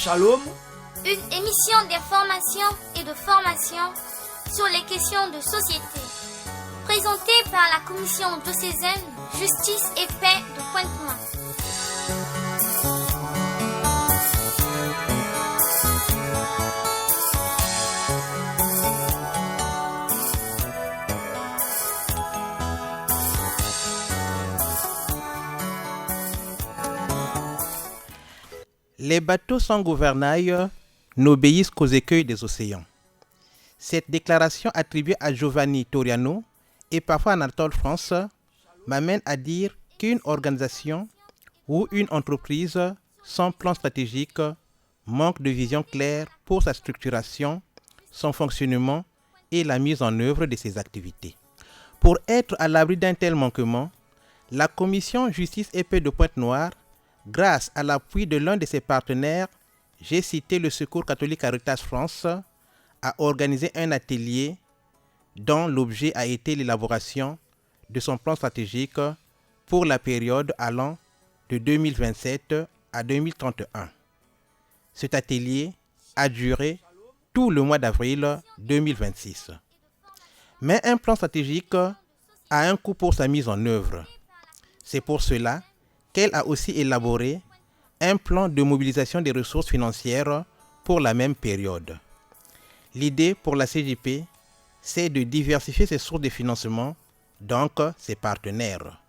Shalom, une émission d'information et de formation sur les questions de société, présentée par la Commission diocésaine Justice et Paix de Pointe-Noire. Les bateaux sans gouvernail n'obéissent qu'aux écueils des océans. Cette déclaration attribuée à Giovanni Toriano et parfois à Anatole France m'amène à dire qu'une organisation ou une entreprise sans plan stratégique manque de vision claire pour sa structuration, son fonctionnement et la mise en œuvre de ses activités. Pour être à l'abri d'un tel manquement, la Commission Justice et Paix de Pointe-Noire, grâce à l'appui de l'un de ses partenaires, j'ai cité le Secours catholique Caritas France, a organisé un atelier dont l'objet a été l'élaboration de son plan stratégique pour la période allant de 2027 à 2031. Cet atelier a duré tout le mois d'avril 2026. Mais un plan stratégique a un coût pour sa mise en œuvre. C'est pour cela qu'elle a aussi élaboré un plan de mobilisation des ressources financières pour la même période. L'idée pour la CJP, c'est de diversifier ses sources de financement, donc ses partenaires.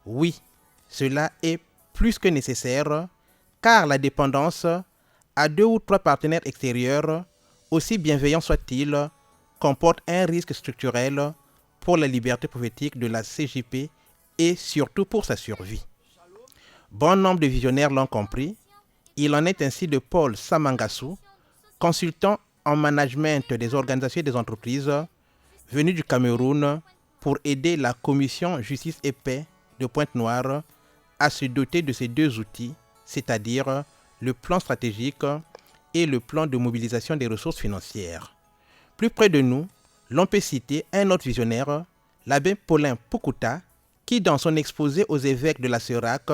Oui, cela est plus que nécessaire, car la dépendance à 2 ou 3 partenaires extérieurs, aussi bienveillants soient-ils, comporte un risque structurel pour la liberté prophétique de la CJP et surtout pour sa survie. Bon nombre de visionnaires l'ont compris. Il en est ainsi de Paul Samangassou, consultant en management des organisations et des entreprises, venu du Cameroun pour aider la Commission Justice et Paix de Pointe-Noire à se doter de ces 2 outils, c'est-à-dire le plan stratégique et le plan de mobilisation des ressources financières. Plus près de nous, l'on peut citer un autre visionnaire, l'abbé Paulin Pukuta, qui dans son exposé aux évêques de la Serac,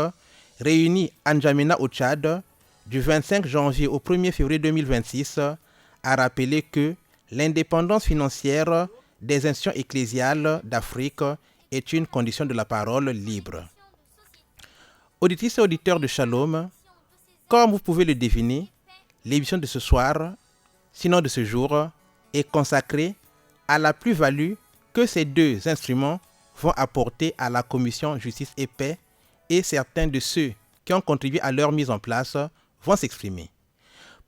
réunis à N'Djamena au Tchad, du 25 janvier au 1er février 2026, a rappelé que l'indépendance financière des institutions ecclésiales d'Afrique est une condition de la parole libre. Auditrices et auditeurs de Shalom, comme vous pouvez le deviner, l'émission de ce soir, sinon de ce jour, est consacrée à la plus-value que ces 2 instruments vont apporter à la Commission Justice et Paix, et certains de ceux qui ont contribué à leur mise en place vont s'exprimer.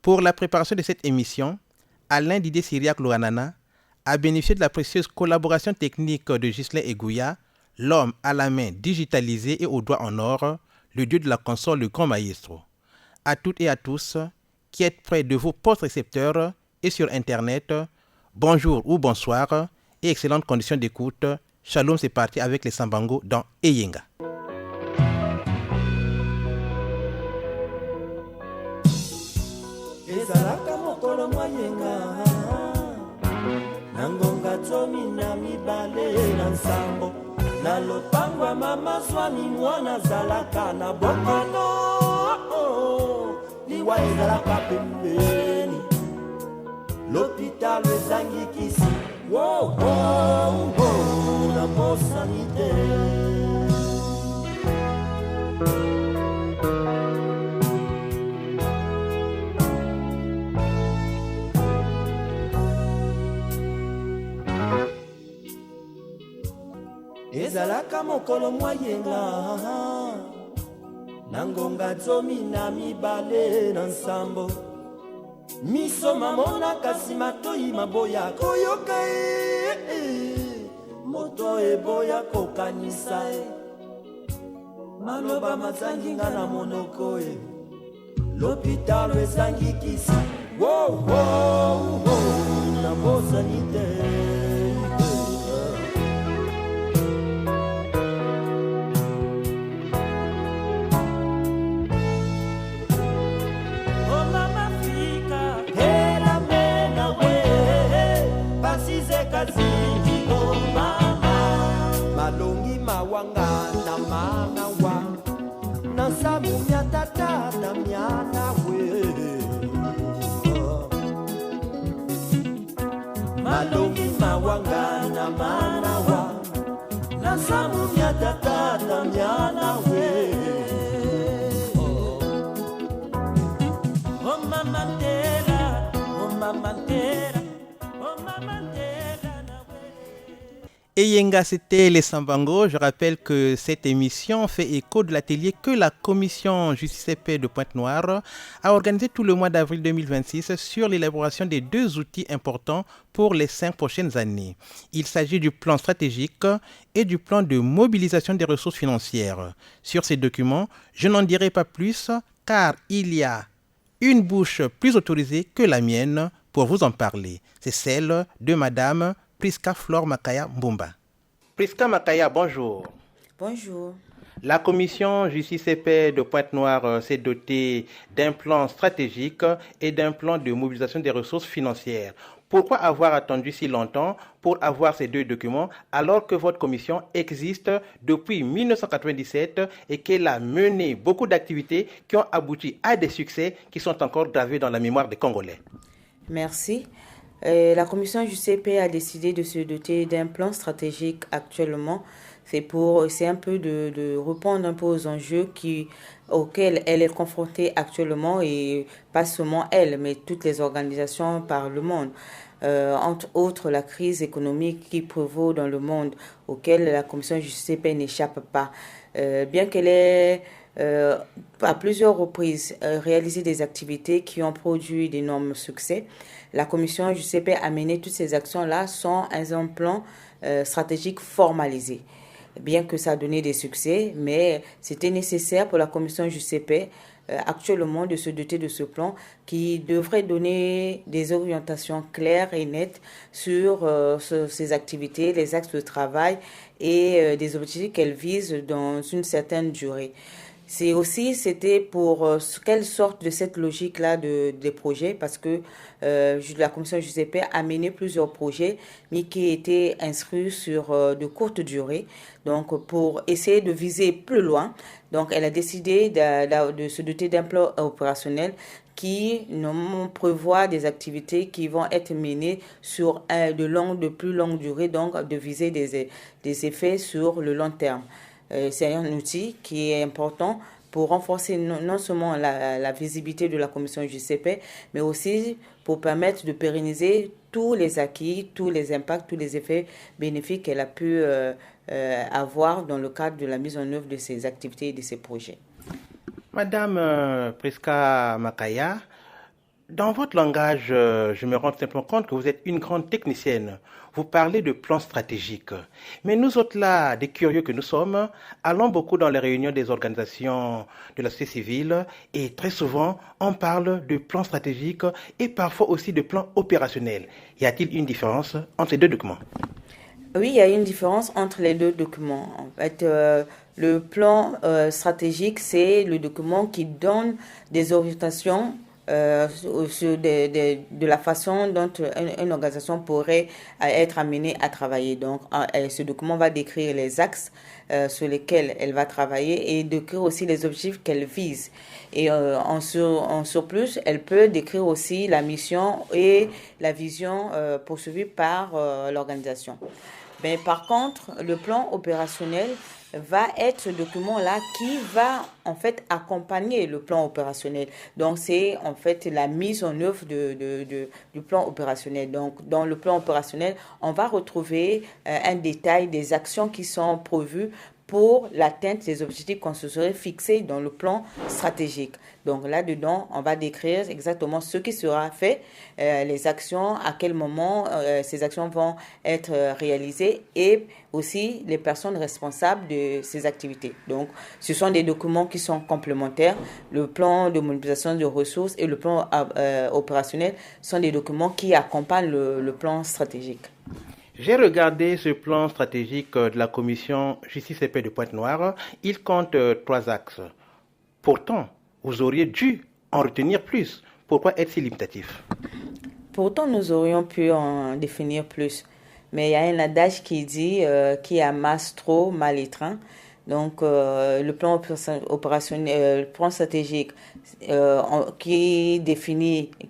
Pour la préparation de cette émission, Alain Didier Syriac Louanana a bénéficié de la précieuse collaboration technique de Ghislain Egouya, l'homme à la main digitalisée et aux doigts en or, le dieu de la console, le grand maestro. À toutes et à tous qui êtes près de vos postes récepteurs et sur Internet, bonjour ou bonsoir et excellentes conditions d'écoute. Shalom, c'est parti avec les Sambango dans Eyenga. Ezalaka mokolo mwayenga nangonga tsomi na mibale na nsambo na lopango ya mama swami mwana zalaka na bokono liwa ezalaka pembeni l'hôpital ezangi kisi na bosani te. Ezalaka mokolo mwayenga nangonga tsomi na mibale na nsambo miso mamona kasi matoi maboya koyoka moto eboya kokanisa maloba mazangi nga na monoko l'hôpital ezangi kisi na bosani te. Malongi mawanga na manawa na samu miatata na miana we malongi mawanga na manawa na samu nyatata na myana we oh mama Mandela oh mama Mandela oh mama Mandela na we. Eyenga, c'était les Sambango. Je rappelle que cette émission fait écho de l'atelier que la commission Justice et Paix de Pointe-Noire a organisé tout le mois d'avril 2026 sur l'élaboration des 2 outils importants pour les 5 prochaines années. Il s'agit du plan stratégique et du plan de mobilisation des ressources financières. Sur ces documents, je n'en dirai pas plus car il y a une bouche plus autorisée que la mienne pour vous en parler. C'est celle de Madame Priska Flore Makaya Mbumba. Priska Makaya, bonjour. Bonjour. La commission Justice et Paix de Pointe-Noire s'est dotée d'un plan stratégique et d'un plan de mobilisation des ressources financières. Pourquoi avoir attendu si longtemps pour avoir ces 2 documents alors que votre commission existe depuis 1997 et qu'elle a mené beaucoup d'activités qui ont abouti à des succès qui sont encore gravés dans la mémoire des Congolais? Merci. La commission JCP a décidé de se doter d'un plan stratégique actuellement. C'est un peu de répondre un peu aux enjeux auxquels elle est confrontée actuellement et pas seulement elle, mais toutes les organisations par le monde. Entre autres, la crise économique qui prévaut dans le monde, auquel la commission JCP n'échappe pas. Bien qu'elle ait à plusieurs reprises réalisé des activités qui ont produit d'énormes succès, la commission JCP a mené toutes ces actions-là sans un plan stratégique formalisé. Bien que ça a donné des succès, mais c'était nécessaire pour la commission JCP actuellement de se doter de ce plan qui devrait donner des orientations claires et nettes sur ces activités, les axes de travail et des objectifs qu'elle vise dans une certaine durée. C'était pour qu'elle sorte de cette logique-là des projets, parce que la commission JCP a mené plusieurs projets, mais qui étaient inscrits sur de courtes durées. Donc, pour essayer de viser plus loin, donc elle a décidé de se doter d'un plan opérationnel qui prévoit des activités qui vont être menées sur de plus longue durée, donc de viser des effets sur le long terme. C'est un outil qui est important pour renforcer non seulement la visibilité de la commission JCP, mais aussi pour permettre de pérenniser tous les acquis, tous les impacts, tous les effets bénéfiques qu'elle a pu avoir dans le cadre de la mise en œuvre de ces activités et de ces projets. Madame Priska Makaya, dans votre langage, je me rends simplement compte que vous êtes une grande technicienne. Vous parlez de plan stratégique. Mais nous autres là, des curieux que nous sommes, allons beaucoup dans les réunions des organisations de la société civile et très souvent, on parle de plan stratégique et parfois aussi de plan opérationnel. Y a-t-il une différence entre ces 2 documents? Oui, il y a une différence entre les 2 documents. En fait, le plan stratégique, c'est le document qui donne des orientations de la façon dont une organisation pourrait être amenée à travailler. Donc, ce document va décrire les axes sur lesquels elle va travailler et décrire aussi les objectifs qu'elle vise. Et en surplus, elle peut décrire aussi la mission et la vision poursuivie par l'organisation. Mais par contre, le plan opérationnel va être ce document-là qui va en fait accompagner le plan opérationnel. Donc c'est en fait la mise en œuvre du plan opérationnel. Donc dans le plan opérationnel, on va retrouver un détail des actions qui sont prévues pour l'atteinte des objectifs qu'on se serait fixés dans le plan stratégique. Donc là-dedans, on va décrire exactement ce qui sera fait, les actions, à quel moment ces actions vont être réalisées et aussi les personnes responsables de ces activités. Donc, ce sont des documents qui sont complémentaires. Le plan de mobilisation de ressources et le plan opérationnel sont des documents qui accompagnent le plan stratégique. J'ai regardé ce plan stratégique de la commission Justice et Paix de Pointe-Noire. Il compte 3 axes. Pourtant, vous auriez dû en retenir plus. Pourquoi être si limitatif? Pourtant, nous aurions pu en définir plus. Mais il y a un adage qui dit qui amasse trop mal étreint. Donc, le plan opérationnel, le plan stratégique qui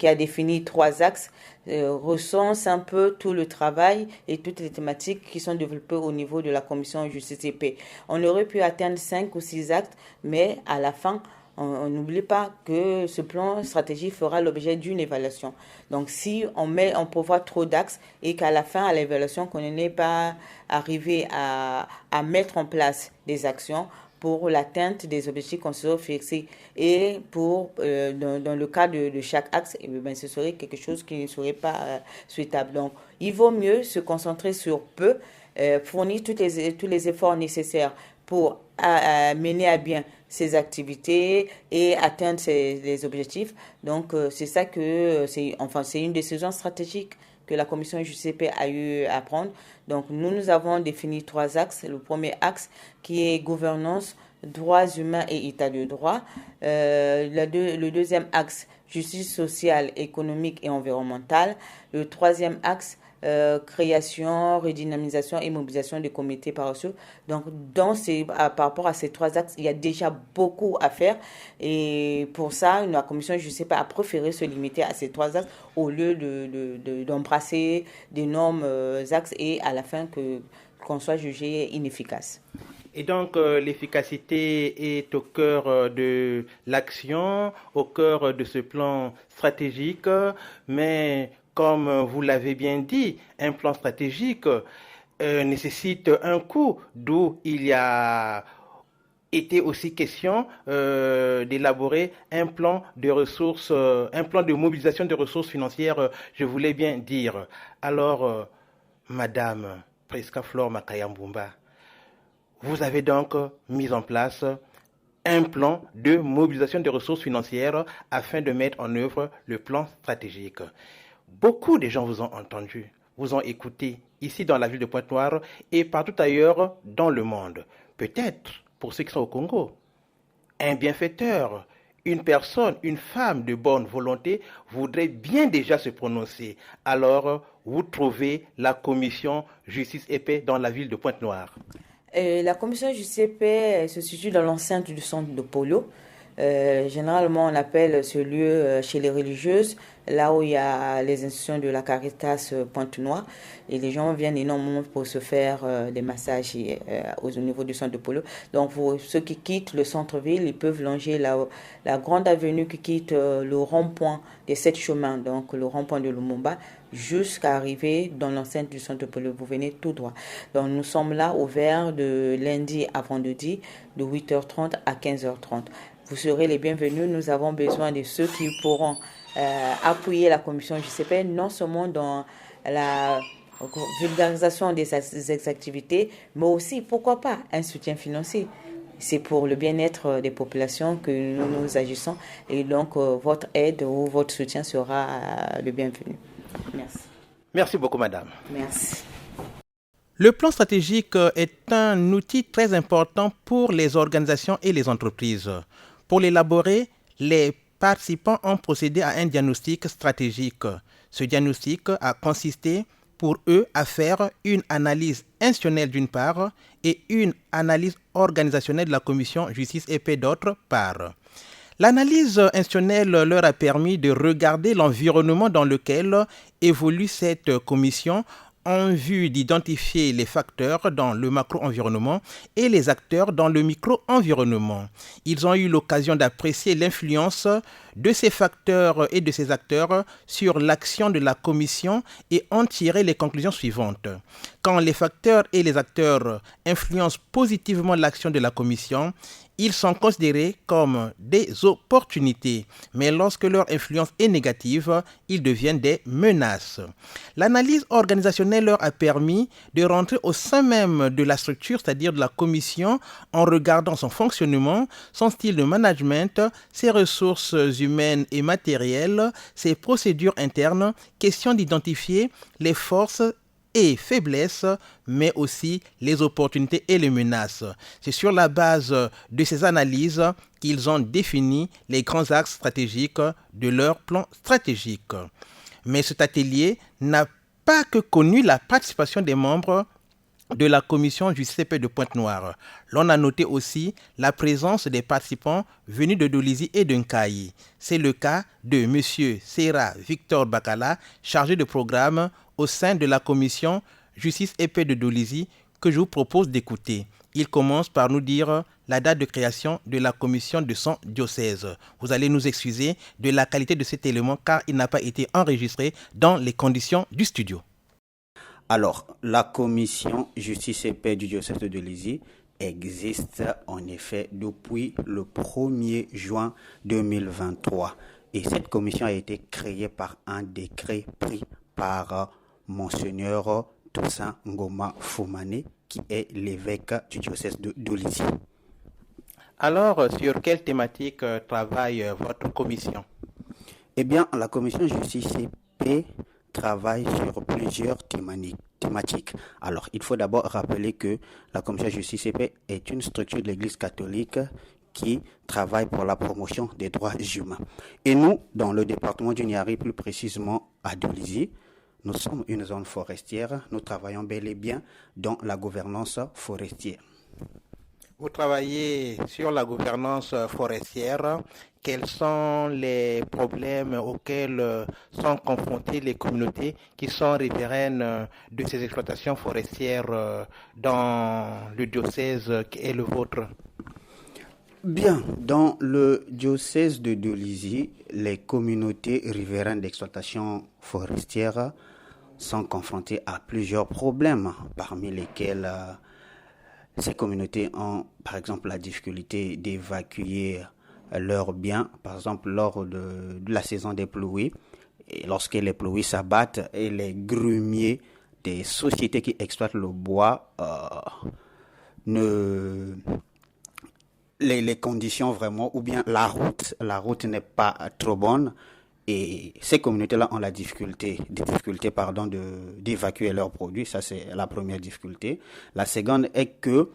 a défini 3 axes, recense un peu tout le travail et toutes les thématiques qui sont développées au niveau de la commission justice et paix. On aurait pu atteindre 5 ou 6 actes, mais à la fin, on n'oublie pas que ce plan stratégique fera l'objet d'une évaluation. Donc si on prévoit trop d'axes et qu'à la fin, à l'évaluation, qu'on n'est pas arrivé à mettre en place des actions pour l'atteinte des objectifs qu'on se fixés et pour, dans le cas de chaque axe, ce serait quelque chose qui ne serait pas souhaitable. Donc il vaut mieux se concentrer sur peu, fournir tous les efforts nécessaires pour mener à bien ces activités et atteindre les objectifs. Donc, c'est ça que c'est une décision stratégique que la commission JCP a eu à prendre. Donc, nous avons défini 3 axes. Le premier axe qui est gouvernance, droits humains et état de droit. Le deuxième axe, justice sociale, économique et environnementale. Le troisième axe, création, redynamisation et mobilisation des comités parasociaux. Donc, par rapport à ces 3 axes, il y a déjà beaucoup à faire. Et pour ça, la commission, je ne sais pas, a préféré se limiter à ces 3 axes au lieu d'embrasser d'énormes axes et à la fin qu'on soit jugé inefficace. Et donc, l'efficacité est au cœur de l'action, au cœur de ce plan stratégique, mais comme vous l'avez bien dit, un plan stratégique nécessite un coût, d'où il y a été aussi question d'élaborer un plan de ressources, un plan de mobilisation de ressources financières, je voulais bien dire. Alors, Madame Priska Flore Makayambumba, vous avez donc mis en place un plan de mobilisation de ressources financières afin de mettre en œuvre le plan stratégique. Beaucoup de gens vous ont entendu, vous ont écouté ici dans la ville de Pointe-Noire et partout ailleurs dans le monde. Peut-être pour ceux qui sont au Congo, un bienfaiteur, une personne, une femme de bonne volonté voudrait bien déjà se prononcer. Alors, vous trouvez la commission justice et paix dans la ville de Pointe-Noire. La commission justice et paix se situe dans l'enceinte du centre de Polo. Généralement, on appelle ce lieu chez les religieuses, là où il y a les institutions de la Caritas Pointe-Noire. Et les gens viennent énormément pour se faire des massages au niveau du centre de Polo. Donc, pour ceux qui quittent le centre-ville, ils peuvent longer la grande avenue qui quitte le rond-point des 7 chemins, donc le rond-point de Lumumba, jusqu'à arriver dans l'enceinte du centre de Polo. Vous venez tout droit. Donc, nous sommes là ouverts de lundi à vendredi, de 8h30 à 15h30. Vous serez les bienvenus. Nous avons besoin de ceux qui pourront appuyer la commission JCP, non seulement dans la vulgarisation des activités, mais aussi, pourquoi pas, un soutien financier. C'est pour le bien-être des populations que nous agissons. Et donc, votre aide ou votre soutien sera le bienvenu. Merci. Merci beaucoup, madame. Merci. Le plan stratégique est un outil très important pour les organisations et les entreprises. Pour l'élaborer, les participants ont procédé à un diagnostic stratégique. Ce diagnostic a consisté pour eux à faire une analyse institutionnelle d'une part et une analyse organisationnelle de la commission justice et paix d'autre part. L'analyse institutionnelle leur a permis de regarder l'environnement dans lequel évolue cette commission en vue d'identifier les facteurs dans le macro-environnement et les acteurs dans le micro-environnement. Ils ont eu l'occasion d'apprécier l'influence de ces facteurs et de ces acteurs sur l'action de la commission et en tirer les conclusions suivantes. Quand les facteurs et les acteurs influencent positivement l'action de la commission, ils sont considérés comme des opportunités, mais lorsque leur influence est négative, ils deviennent des menaces. L'analyse organisationnelle leur a permis de rentrer au sein même de la structure, c'est-à-dire de la commission, en regardant son fonctionnement, son style de management, ses ressources humaines et matérielles, ses procédures internes, question d'identifier les forces et faiblesses, mais aussi les opportunités et les menaces. C'est sur la base de ces analyses qu'ils ont défini les grands axes stratégiques de leur plan stratégique. Mais cet atelier n'a pas que connu la participation des membres de la commission du CP de Pointe-Noire. L'on a noté aussi la présence des participants venus de Dolisie et de Nkayi. C'est le cas de M. Serra Victor Bakala, chargé de programme au sein de la commission Justice et Paix de Dolisie, que je vous propose d'écouter. Il commence par nous dire la date de création de la commission de son diocèse. Vous allez nous excuser de la qualité de cet élément car il n'a pas été enregistré dans les conditions du studio. Alors, la commission Justice et Paix du diocèse de Dolisie existe en effet depuis le 1er juin 2023. Et cette commission a été créée par un décret pris par Monseigneur Toussaint Ngoma Foumane, qui est l'évêque du diocèse de Dolisie. Alors, sur quelle thématique travaille votre commission? Eh bien, la commission Justice et Paix travaille sur plusieurs thématiques. Alors, il faut d'abord rappeler que la commission Justice et Paix est une structure de l'Église catholique qui travaille pour la promotion des droits humains. Et nous, dans le département du Niari, plus précisément à Dolisie, nous sommes une zone forestière. Nous travaillons bel et bien dans la gouvernance forestière. Vous travaillez sur la gouvernance forestière. Quels sont les problèmes auxquels sont confrontées les communautés qui sont riveraines de ces exploitations forestières dans le diocèse qui est le vôtre? Bien, dans le diocèse de Dolisie, les communautés riveraines d'exploitation forestière sont confrontées à plusieurs problèmes, parmi lesquels ces communautés ont, par exemple, la difficulté d'évacuer leurs biens, par exemple, lors de la saison des pluies. Et lorsque les pluies s'abattent et les grumiers des sociétés qui exploitent le bois les conditions vraiment, ou bien la route n'est pas trop bonne. Et ces communautés-là ont la difficulté d'évacuer leurs produits. Ça, c'est la première difficulté. La seconde est que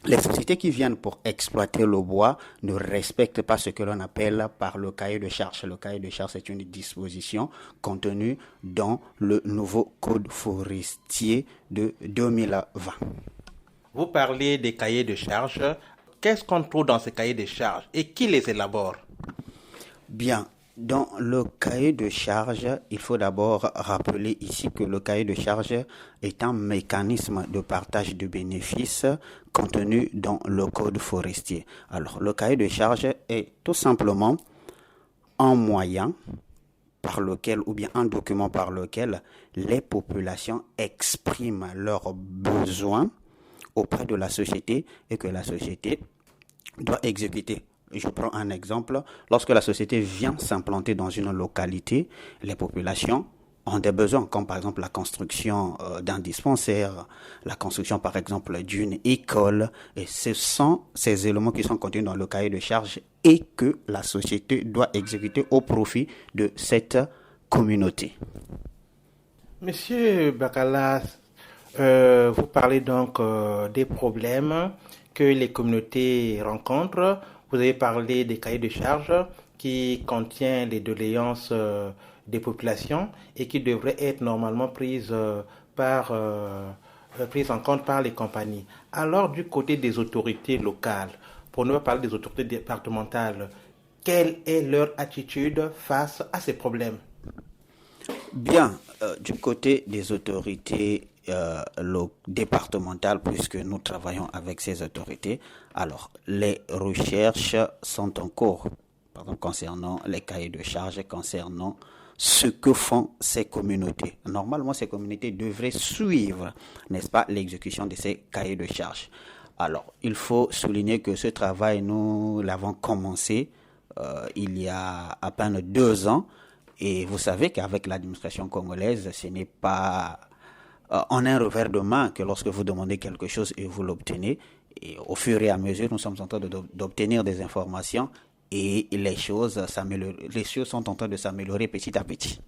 les sociétés qui viennent pour exploiter le bois ne respectent pas ce que l'on appelle par le cahier de charge. Le cahier de charge est une disposition contenue dans le nouveau code forestier de 2020. Vous parlez des cahiers de charge. Qu'est-ce qu'on trouve dans ces cahiers de charge et qui les élabore? Bien. Dans le cahier de charge, il faut d'abord rappeler ici que le cahier de charge est un mécanisme de partage de bénéfices contenu dans le code forestier. Alors, le cahier de charge est tout simplement un moyen par lequel, ou bien un document par lequel les populations expriment leurs besoins auprès de la société et que la société doit exécuter. Je prends un exemple. Lorsque la société vient s'implanter dans une localité, les populations ont des besoins, comme par exemple la construction d'un dispensaire, la construction par exemple d'une école. Et ce sont ces éléments qui sont contenus dans le cahier de charge et que la société doit exécuter au profit de cette communauté. Monsieur Bakala, vous parlez donc des problèmes que les communautés rencontrent. Vous avez parlé des cahiers de charges qui contiennent les doléances des populations et qui devraient être normalement prises en compte par les compagnies. Alors, du côté des autorités locales, pour ne pas parler des autorités départementales, quelle est leur attitude face à ces problèmes? Bien, du côté des autorités départementales, puisque nous travaillons avec ces autorités, alors les recherches sont en cours, par exemple concernant les cahiers de charges, concernant ce que font ces communautés. Normalement, ces communautés devraient suivre, n'est-ce pas, l'exécution de ces cahiers de charges. Alors, il faut souligner que ce travail, nous l'avons commencé il y a à peine 2 ans, et vous savez qu'avec l'administration congolaise, ce n'est pas en un revers de main que lorsque vous demandez quelque chose et vous l'obtenez, et au fur et à mesure, nous sommes en train d'obtenir des informations et les choses sont en train de s'améliorer petit à petit.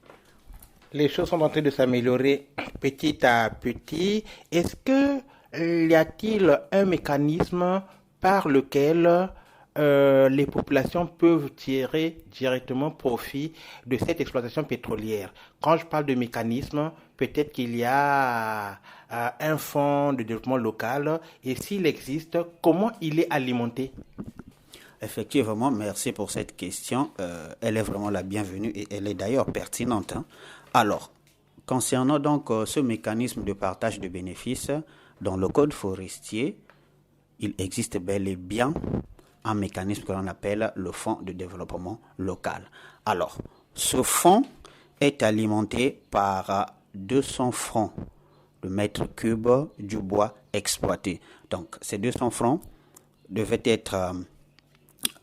Les choses sont en train de s'améliorer petit à petit. Est-ce que y a-t-il un mécanisme par lequel les populations peuvent tirer directement profit de cette exploitation pétrolière? Quand je parle de mécanisme, peut-être qu'il y a un un fonds de développement local et s'il existe, comment il est alimenté? Effectivement, merci pour cette question. Elle est vraiment la bienvenue et elle est d'ailleurs pertinente. Alors, concernant donc ce mécanisme de partage de bénéfices, dans le code forestier, il existe bel et bien un mécanisme que l'on appelle le fonds de développement local. Alors, ce fonds est alimenté par 200 francs de mètre cube du bois exploité. Donc, ces 200 francs devaient être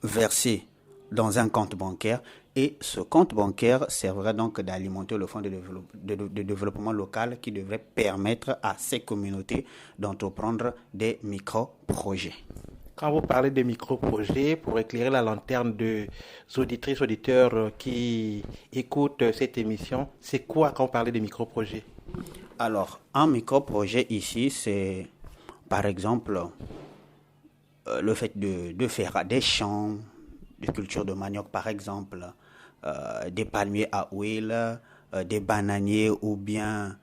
versés dans un compte bancaire et ce compte bancaire servira donc d'alimenter le fonds de développement local qui devrait permettre à ces communautés d'entreprendre des micro-projets. Quand vous parlez de micro-projets, pour éclairer la lanterne des auditrices, auditeurs qui écoutent cette émission, c'est quoi quand vous parlez de micro-projets? Alors, un micro-projet ici, c'est par exemple le fait de faire des champs de culture de manioc, par exemple, des palmiers à huile, des bananiers ou bien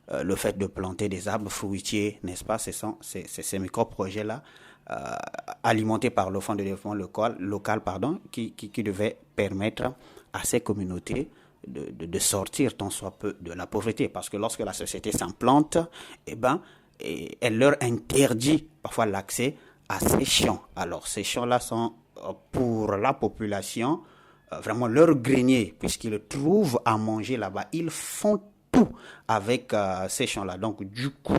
le fait de planter des arbres fruitiers, n'est-ce pas? C'est ces micro-projets-là alimentés par le Fonds de développement local qui devait permettre à ces communautés de sortir tant soit peu de la pauvreté. Parce que lorsque la société s'implante, elle leur interdit parfois l'accès à ces champs. Alors, ces champs-là sont pour la population vraiment leur grenier, puisqu'ils trouvent à manger là-bas. Ils font tout avec ces champs-là. Donc, du coup,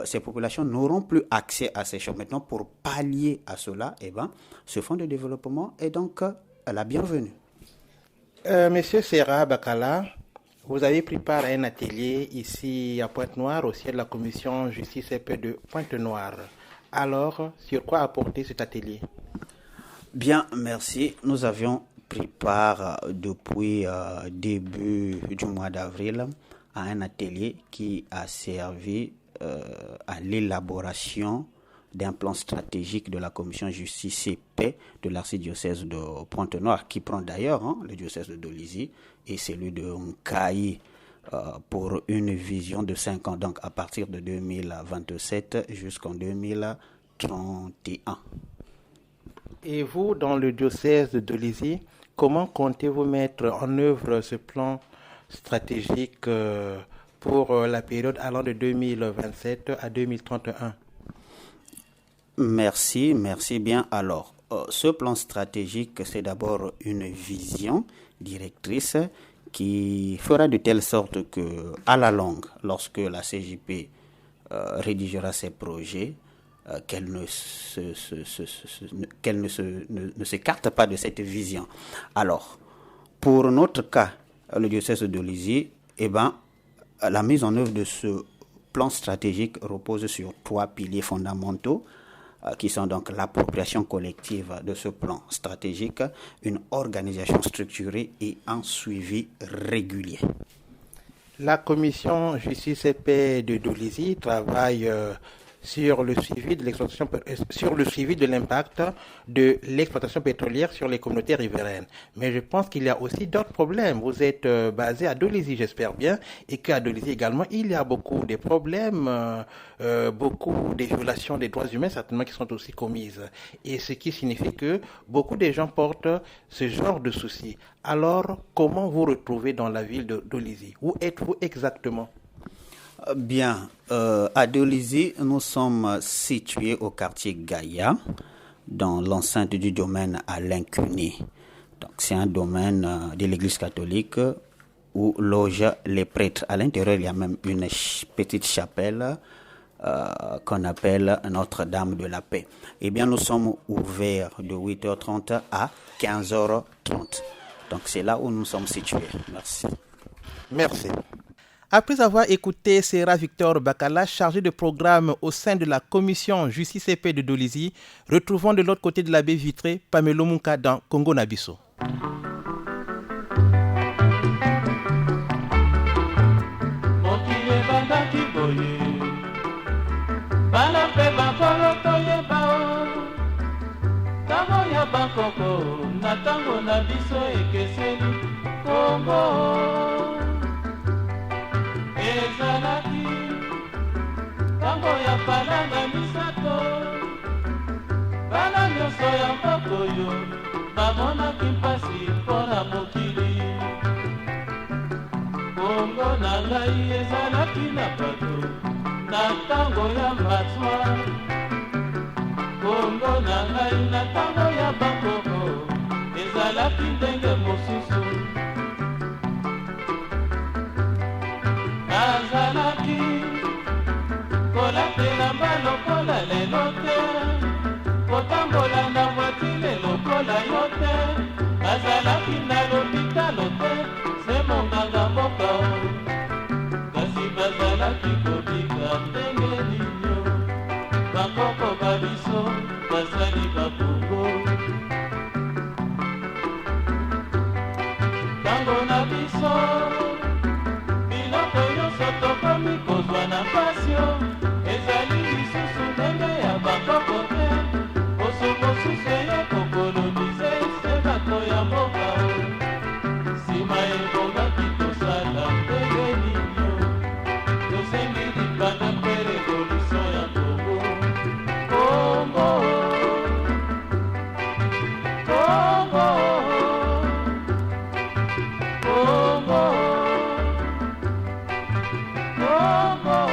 ces populations n'auront plus accès à ces champs. Maintenant, pour pallier à cela, ce fonds de développement est donc la bienvenue. Monsieur Serra Bakala, vous avez pris part à un atelier ici à Pointe-Noire, au siège de la commission justice et paix de Pointe-Noire. Alors, sur quoi apporter cet atelier? Bien, merci. Nous avions pris part depuis début du mois d'avril à un atelier qui a servi à l'élaboration d'un plan stratégique de la commission justice et paix de l'archidiocèse de Pointe-Noire, qui prend d'ailleurs le diocèse de Dolisie et celui de Nkayi pour une vision de 5 ans, donc à partir de 2027 jusqu'en 2031. Et vous, dans le diocèse de Dolisie, comment comptez-vous mettre en œuvre ce plan stratégique pour la période allant de 2027 à 2031? Merci bien. Alors, ce plan stratégique, c'est d'abord une vision directrice qui fera de telle sorte que, à la longue, lorsque la CJP rédigera ses projets, qu'elle ne s'écarte pas de cette vision. Alors, pour notre cas, le diocèse de Dolisie, la mise en œuvre de ce plan stratégique repose sur 3 piliers fondamentaux qui sont donc l'appropriation collective de ce plan stratégique, une organisation structurée et un suivi régulier. La commission justice et paix de Dolisie travaille sur le suivi de l'impact de l'exploitation pétrolière sur les communautés riveraines. Mais je pense qu'il y a aussi d'autres problèmes. Vous êtes basé à Dolisie, j'espère bien, et qu'à Dolisie également, il y a beaucoup de problèmes, beaucoup de violations des droits humains, certainement, qui sont aussi commises. Et ce qui signifie que beaucoup de gens portent ce genre de soucis. Alors, comment vous retrouvez dans la ville de Dolisie? Où êtes-vous exactement? Bien, à Dolisie, nous sommes situés au quartier Gaïa, dans l'enceinte du domaine Alain Cuny. Donc, c'est un domaine de l'Église catholique où logent les prêtres. À l'intérieur, il y a même une petite chapelle qu'on appelle Notre-Dame de la Paix. Eh bien, nous sommes ouverts de 8h30 à 15h30. Donc, c'est là où nous sommes situés. Merci. Merci. Après avoir écouté Serra Victor Bakala, chargé de programme au sein de la commission Justice et Paix de Dolisie, retrouvons de l'autre côté de la baie vitrée Pamelo Munka dans Congo Nabiso. ntango ya palanga misato bana nyonso ya mboka oyo bamonaki mpasi mpo na mokili kongo na ngai ezalaki na bato na ntango ya matwa kongo na ngai na ntango ya bakoko ezalaki ndenge mosusu nazalaki kolatela lokola lelo te kotambola na voitile lokola yo te nazalaki na lopitalo te se monganga mboka kasi bazalaki kobika ndenge ninyo bakoko babiso basali bapungo ntango na biso biloko nyonso tokomi kozwa na pasio ezali lisusu ndenge ya bakoko te mosusu eye kokolonize se bato ya mboka nsima ebongaki tosala ndenge ninyo tosengi lipanda mpe revolution ya kongo kongo kongo kongo kongo.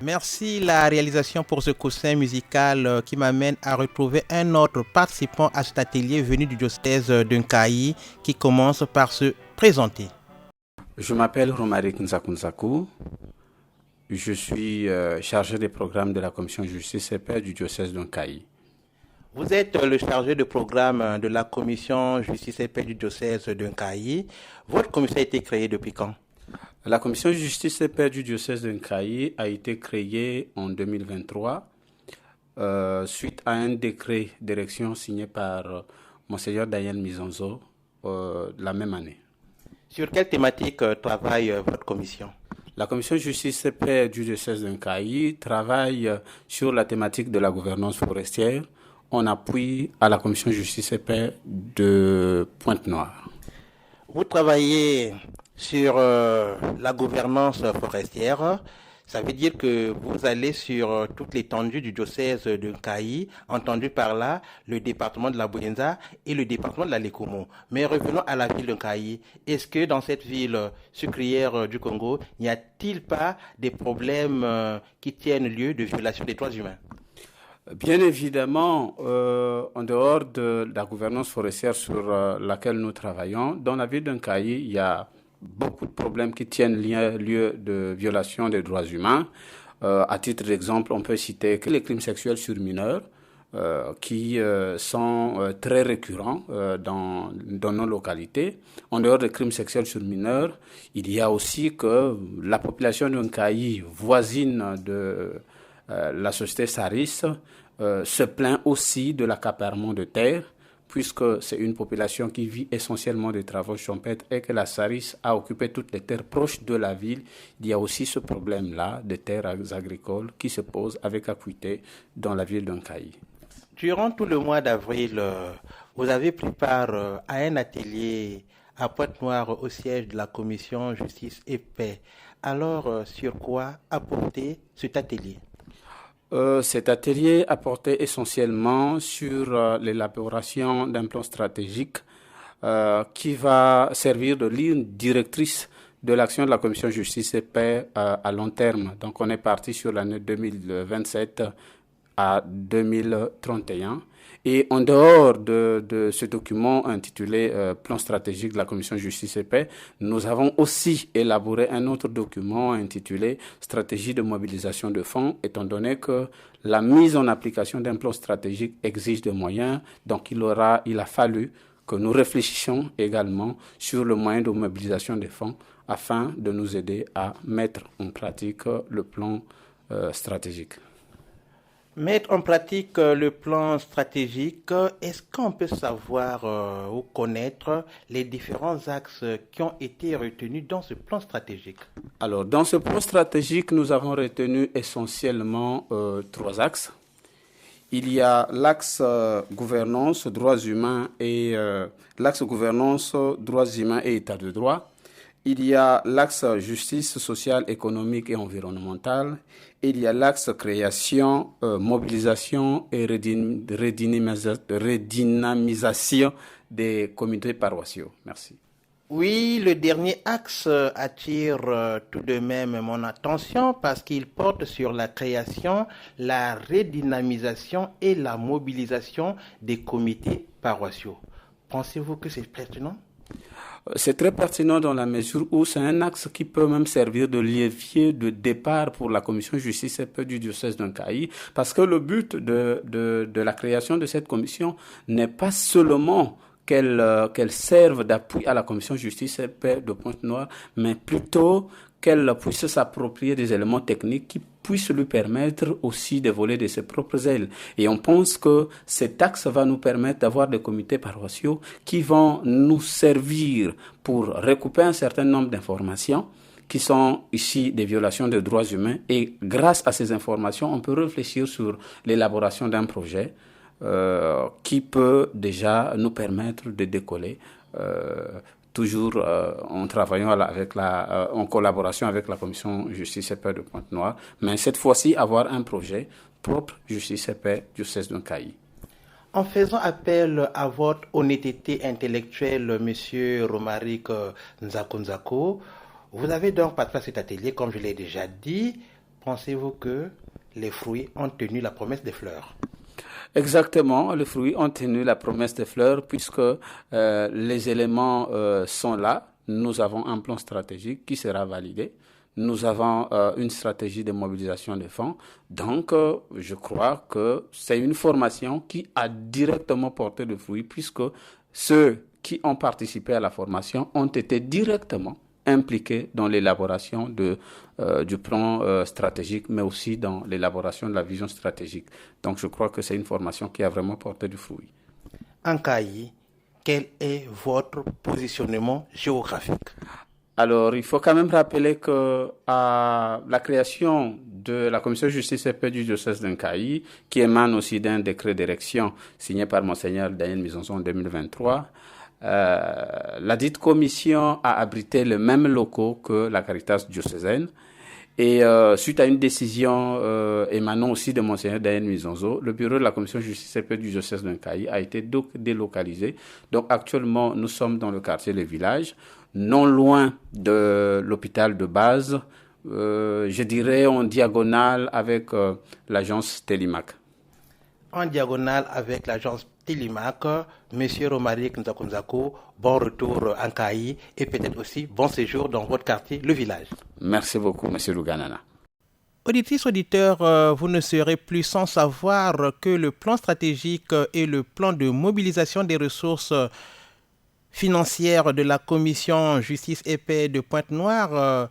Merci la réalisation pour ce coussin musical qui m'amène à retrouver un autre participant à cet atelier venu du diocèse d'Nkayi qui commence par se présenter. Je m'appelle Romaric Nzakunzaku. Je suis chargé des programmes de la commission justice et paix du diocèse d'Nkayi. Vous êtes le chargé de programme de la commission justice et paix du diocèse d'Nkayi. Votre commission a été créée depuis quand? La commission justice et paix du diocèse d'Nkayi a été créée en 2023 suite à un décret d'érection signé par Monseigneur Daniel Mizonzo la même année. Sur quelle thématique travaille votre commission? La commission justice et paix du diocèse d'Nkayi travaille sur la thématique de la gouvernance forestière en appui à la commission justice et paix de Pointe-Noire. Vous travaillez sur la gouvernance forestière. Ça veut dire que vous allez sur toute l'étendue du diocèse de Nkayi, entendu par là le département de la Buyenza et le département de la Lékomo. Mais revenons à la ville de Nkayi. Est-ce que dans cette ville sucrière du Congo, n'y a-t-il pas des problèmes qui tiennent lieu de violation des droits humains? Bien évidemment, en dehors de la gouvernance forestière sur laquelle nous travaillons, dans la ville de Nkayi, il y a beaucoup de problèmes qui tiennent lieu de violation des droits humains. À titre d'exemple, on peut citer que les crimes sexuels sur mineurs qui sont très récurrents dans nos localités. En dehors des crimes sexuels sur mineurs, il y a aussi que la population de Nkayi, voisine de la société Saris, se plaint aussi de l'accaparement de terres, puisque c'est une population qui vit essentiellement des travaux champêtres et que la Saris a occupé toutes les terres proches de la ville. Il y a aussi ce problème-là de terres agricoles qui se pose avec acuité dans la ville d'Nkayi. Durant tout le mois d'avril, vous avez pris part à un atelier à Pointe-Noire au siège de la commission justice et paix. Alors, sur quoi a porté cet atelier? Cet atelier a porté essentiellement sur l'élaboration d'un plan stratégique qui va servir de ligne directrice de l'action de la commission justice et paix à long terme. Donc on est parti sur l'année 2027 à 2031. Et en dehors de ce document intitulé Plan stratégique de la Commission justice et paix, nous avons aussi élaboré un autre document intitulé Stratégie de mobilisation de fonds, étant donné que la mise en application d'un plan stratégique exige des moyens. Donc il a fallu que nous réfléchissions également sur le moyen de mobilisation des fonds afin de nous aider à mettre en pratique le plan stratégique. Mettre en pratique le plan stratégique, est-ce qu'on peut savoir ou connaître les différents axes qui ont été retenus dans ce plan stratégique? Alors, dans ce plan stratégique, nous avons retenu essentiellement 3 axes. Il y a l'axe gouvernance, droits humains et état de droit. Il y a l'axe justice sociale, économique et environnementale. Il y a l'axe création, mobilisation et redynamisation des comités paroissiaux. Merci. Oui, le dernier axe attire tout de même mon attention parce qu'il porte sur la création, la redynamisation et la mobilisation des comités paroissiaux. Pensez-vous que c'est pertinent? C'est très pertinent dans la mesure où c'est un axe qui peut même servir de levier de départ pour la commission justice et paix du diocèse d'Incaï, parce que le but de la création de cette commission n'est pas seulement qu'elle serve d'appui à la commission justice et paix de Pointe-Noire, mais plutôt qu'elle puisse s'approprier des éléments techniques qui puissent lui permettre aussi de voler de ses propres ailes. Et on pense que cet axe va nous permettre d'avoir des comités paroissiaux qui vont nous servir pour recouper un certain nombre d'informations qui sont ici des violations des droits humains. Et grâce à ces informations, on peut réfléchir sur l'élaboration d'un projet qui peut déjà nous permettre de décoller toujours en travaillant en collaboration avec la commission justice et paix de Pointe-Noire, mais cette fois-ci avoir un projet propre justice et paix du diocèse d'Incaï. En faisant appel à votre honnêteté intellectuelle, Monsieur Romaric Nzako, vous avez donc participé à cet atelier, comme je l'ai déjà dit. Pensez-vous que les fruits ont tenu la promesse des fleurs? Exactement, les fruits ont tenu la promesse des fleurs puisque les éléments sont là. Nous avons un plan stratégique qui sera validé. Nous avons une stratégie de mobilisation des fonds. Donc, je crois que c'est une formation qui a directement porté de fruits puisque ceux qui ont participé à la formation ont été directement impliqués dans l'élaboration du plan stratégique, mais aussi dans l'élaboration de la vision stratégique. Donc, je crois que c'est une formation qui a vraiment porté du fruit. Ankaï, quel est votre positionnement géographique? Alors, il faut quand même rappeler que à la création de la commission justice et paix du diocèse d'Incaï, qui émane aussi d'un décret d'érection signé par Monseigneur Daniel Mizonzo en 2023, la dite commission a abrité les mêmes locaux que la Caritas diocésaine. Et suite à une décision émanant aussi de Monseigneur Daniel Mizonzo, le bureau de la commission justice et paix du diocèse d'Incaï a été délocalisé. Donc actuellement, nous sommes dans le quartier Le Village, non loin de l'hôpital de base, je dirais en diagonale avec l'agence Télimac. En diagonale avec l'agence Télimac, Monsieur Romaric Nzako, bon retour en Caï et peut-être aussi bon séjour dans votre quartier, Le Village. Merci beaucoup, Monsieur Luganana. Auditrices, auditeurs, vous ne serez plus sans savoir que le plan stratégique et le plan de mobilisation des ressources financières de la commission justice et paix de Pointe-Noire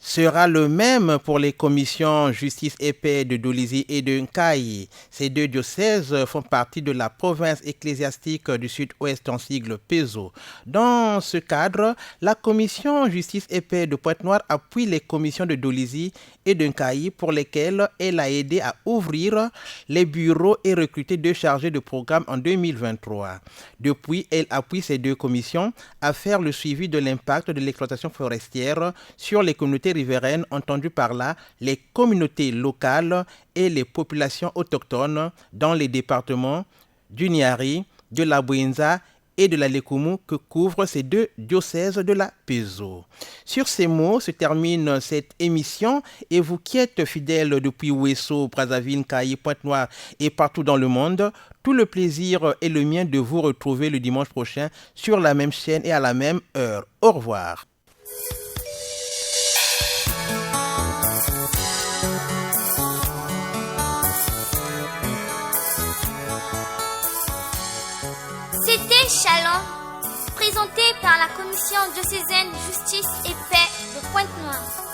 sera le même pour les commissions justice et paix de Dolisie et de Nkaï. Ces deux diocèses font partie de la province ecclésiastique du sud-ouest en sigle PESO. Dans ce cadre, la commission justice et paix de Pointe-Noire appuie les commissions de Dolisie et de Nkaï pour lesquelles elle a aidé à ouvrir les bureaux et recruter 2 chargés de programme en 2023. Depuis, elle appuie ces 2 commissions à faire le suivi de l'impact de l'exploitation forestière sur les communautés riveraines, entendues par là les communautés locales et les populations autochtones dans les départements du Niari, de la Bouenza et de la Lekumu que couvrent ces 2 diocèses de la PESO. Sur ces mots se termine cette émission et vous qui êtes fidèles depuis Ouesso, Brazzaville, Nkaï, Pointe-Noire et partout dans le monde, tout le plaisir est le mien de vous retrouver le dimanche prochain sur la même chaîne et à la même heure. Au revoir. C'était Shalom, présenté par la Commission diocésaine Justice et Paix de Pointe-Noire.